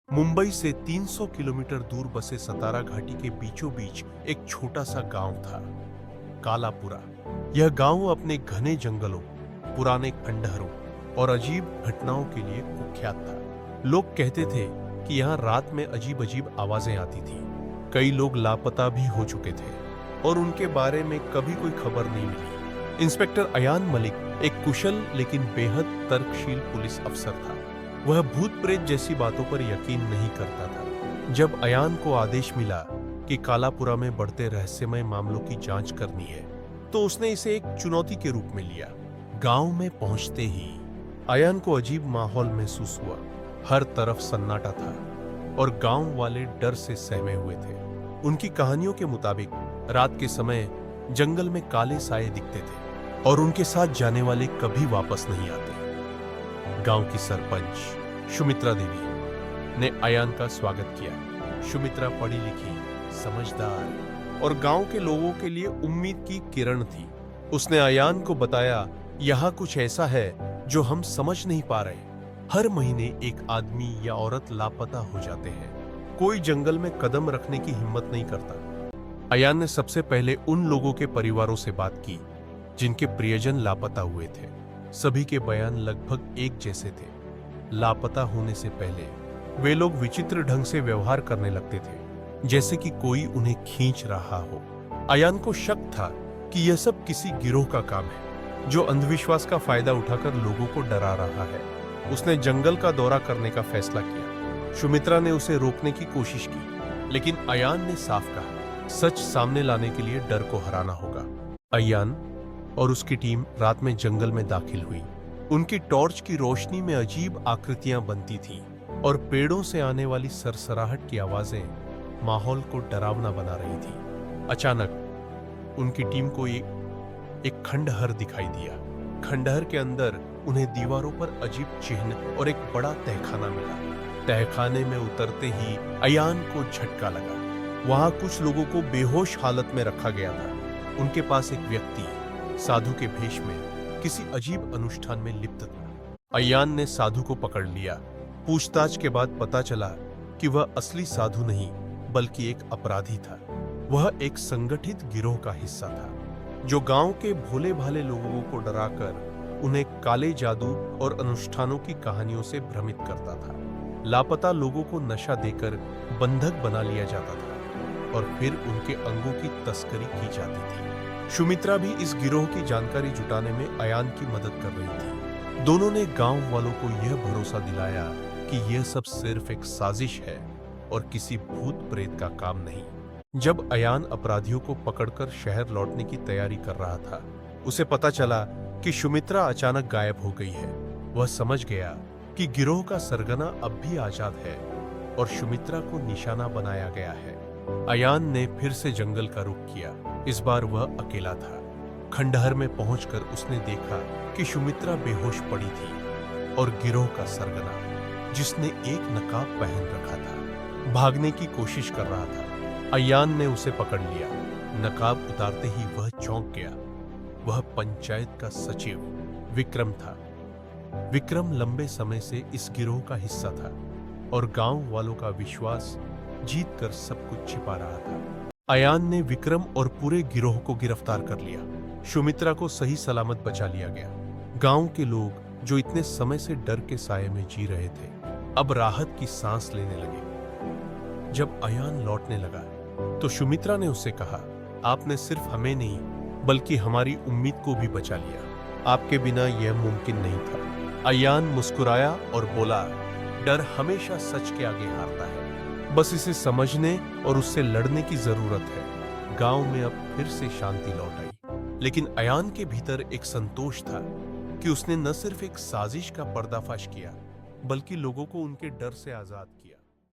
मुंबई से 300 किलोमीटर दूर बसे सतारा घाटी के बीचों बीच एक छोटा सा गांव था, कालापुरा। यह गांव अपने घने जंगलों, पुराने खंडहरों और अजीब घटनाओं के लिए कुख्यात था। लोग कहते थे कि यहाँ रात में अजीब अजीब आवाजें आती थी। कई लोग लापता भी हो चुके थे और उनके बारे में कभी कोई खबर नहीं मिली। इंस्पेक्टर अयान मलिक एक कुशल लेकिन बेहद तर्कशील पुलिस अफसर था। वह भूत प्रेत जैसी बातों पर यकीन नहीं करता था। जब अयान को आदेश मिला कि कालापुरा में बढ़ते रहस्यमय मामलों की जांच करनी है, तो उसने इसे एक चुनौती के रूप में लिया। गांव में पहुंचते ही अयान को अजीब माहौल महसूस हुआ। हर तरफ सन्नाटा था और गांव वाले डर से सहमे हुए थे। उनकी कहानियों के मुताबिक रात के समय जंगल में काले साए दिखते थे और उनके साथ जाने वाले कभी वापस नहीं आते। गांव की सरपंच सुमित्रा देवी ने अयान का स्वागत किया। सुमित्रा पढ़ी लिखी, समझदार और गांव के लोगों के लिए उम्मीद की किरण थी। उसने अयान को बताया, यहाँ कुछ ऐसा है जो हम समझ नहीं पा रहे। हर महीने एक आदमी या औरत लापता हो जाते हैं। कोई जंगल में कदम रखने की हिम्मत नहीं करता। अयान ने सबसे पहले उन लोगों के परिवारों से बात की जिनके प्रियजन लापता हुए थे। सभी के बयान लगभग एक जैसे थे। लापता होने से पहले वे लोग विचित्र ढंग से व्यवहार करने लगते थे, जैसे कि कोई उन्हें खींच रहा हो। अयान को शक था कि यह सब किसी गिरोह का काम है जो अंधविश्वास का फायदा उठाकर लोगों को डरा रहा है। उसने जंगल का दौरा करने का फैसला किया। सुमित्रा ने उसे रोकने की कोशिश की, लेकिन अयान ने साफ कहा, सच सामने लाने के लिए डर को हराना होगा। अयान और उसकी टीम रात में जंगल में दाखिल हुई। उनकी टॉर्च की रोशनी में अजीब आकृतियां बनती थीं और पेड़ों से आने वाली सरसराहट की आवाजें माहौल को डरावना बना रही थी। अचानक उनकी टीम को एक खंडहर दिखाई दिया। खंडहर के अंदर उन्हें दीवारों पर अजीब चिन्ह और एक बड़ा तहखाना मिला। तहखाने में उतरते ही अयान को झटका लगा। वहां कुछ लोगों को बेहोश हालत में रखा गया था। उनके पास एक व्यक्ति साधु के भेष में किसी अजीब अनुष्ठान में लिप्त था। अयान ने साधु को पकड़ लिया। पूछताछ के बाद पता चला कि वह असली साधु नहीं बल्कि एक अपराधी था। वह एक संगठित गिरोह का हिस्सा था जो गांव के भोले भाले लोगों को डराकर उन्हें काले जादू और अनुष्ठानों की कहानियों से भ्रमित करता था। लापता लोगों को नशा देकर बंधक बना लिया जाता था और फिर उनके अंगों की तस्करी की जाती थी। सुमित्रा भी इस गिरोह की जानकारी जुटाने में अयान की मदद कर रही थी। दोनों ने गांव वालों को यह भरोसा दिलाया कि यह सब सिर्फ एक साजिश है और किसी भूत प्रेत का काम नहीं। जब अयान अपराधियों को पकड़कर शहर लौटने की तैयारी कर रहा था, उसे पता चला कि सुमित्रा अचानक गायब हो गई है। वह समझ गया कि गिरोह का सरगना अब भी आजाद है और सुमित्रा को निशाना बनाया गया है। अयान ने फिर से जंगल का रुख किया। इस बार वह अकेला था। खंडहर में पहुंचकर उसने देखा कि सुमित्रा बेहोश पड़ी थी और गिरोह का सरगना, जिसने एक नकाब पहन रखा था, भागने की कोशिश कर रहा था। अयान ने उसे पकड़ लिया। नकाब उतारते ही वह चौंक गया। वह पंचायत का सचिव विक्रम था। विक्रम लंबे समय से इस गिरोह का हिस्सा था और गांव वालों का विश्वास जीतकर सब कुछ छिपा रहा था। अयान ने विक्रम और पूरे गिरोह को गिरफ्तार कर लिया। सुमित्रा को सही सलामत बचा लिया गया। गांव के लोग जो इतने समय से डर के साये में जी रहे थे, अब राहत की सांस लेने लगे। जब अयान लौटने लगा तो सुमित्रा ने उससे कहा, आपने सिर्फ हमें नहीं बल्कि हमारी उम्मीद को भी बचा लिया। आपके बिना यह मुमकिन नहीं था। अयान मुस्कुराया और बोला, डर हमेशा सच के आगे हारता है। बस इसे समझने और उससे लड़ने की जरूरत है। गांव में अब फिर से शांति लौट आई, लेकिन अयान के भीतर एक संतोष था कि उसने न सिर्फ एक साजिश का पर्दाफाश किया बल्कि लोगों को उनके डर से आजाद